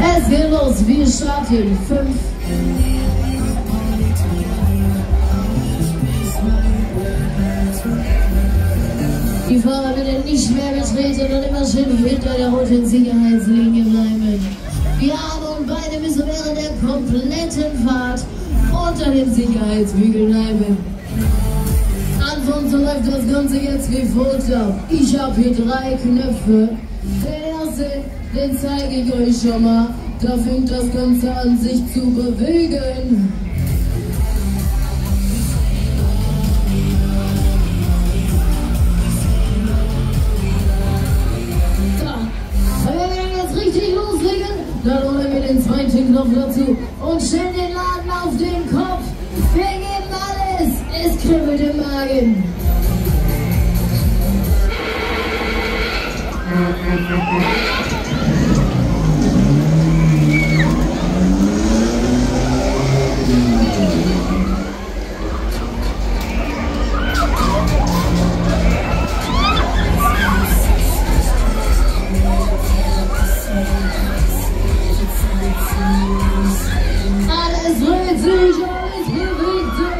Es geht los, wir starten 5. Die Fahrer bitte nicht mehr betreten und immer schön hinter der roten Sicherheitslinie bleiben. Die Arme und Beine müssen während der kompletten Fahrt unter dem Sicherheitsbügel bleiben. Anfangs so läuft das Ganze jetzt wie folgt ab. Ich habe hier 3 Knöpfe. Den ersten, den zeige ich euch schon mal. Da fängt das Ganze an, sich zu bewegen. Dann holen wir den zweiten Knopf dazu und stellen den Laden auf den Kopf. Wir geben alles. Es kribbelt im Magen. Alles dreht sich, alles bewegt sich.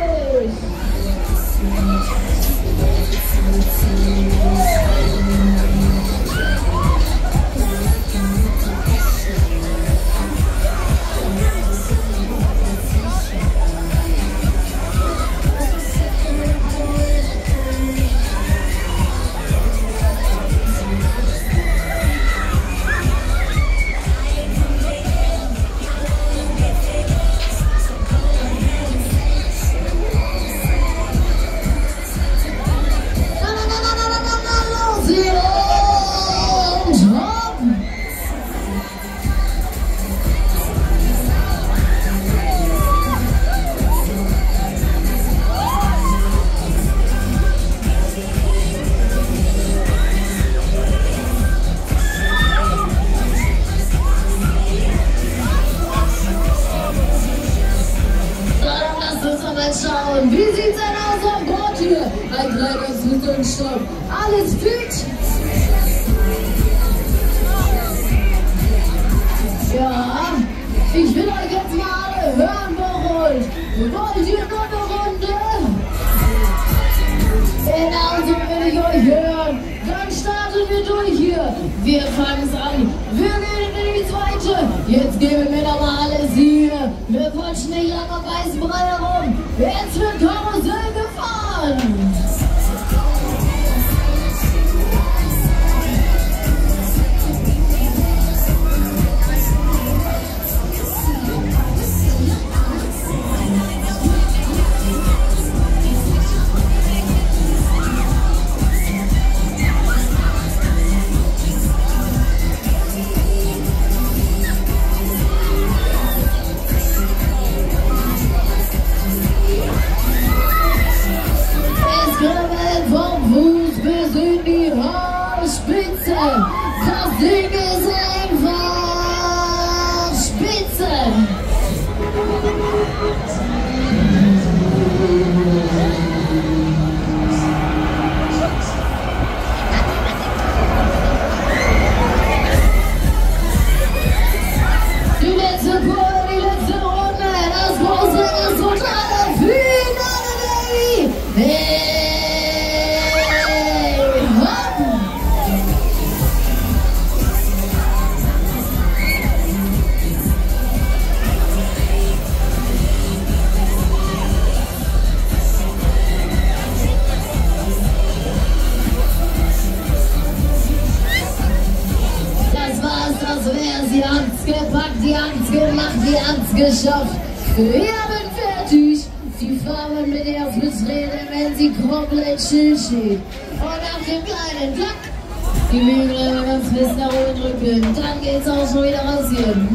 Schauen, wie sieht's denn aus an Bord hier? Ein kleiner Zwischenstopp. Alles fit? Ja, ich will euch jetzt mal alle hören, Bocholter. Wollt ihr noch eine Runde? Genauso will ich euch hören. Dann starten wir durch hier. Wir fangen es an. Wir gehen in die zweite. Jetzt geben wir nochmal alles hier. Wir quatschen nicht lange am weißen Brei herum. Jetzt wird Karussell gefahren. Das Ding ist einfach spitze. Die letzte Kurve, die letzte Runde, das große Resultat Finale, Baby. Sie hat's gepackt, sie hat's gemacht, sie hat's geschafft. Wir haben fertig. Die Farben mit erst betreten, wenn sie komplett still steht. Und nach dem kleinen Klack, die Bügel ganz fest nach oben drücken. Dann geht's auch schon wieder raus hier.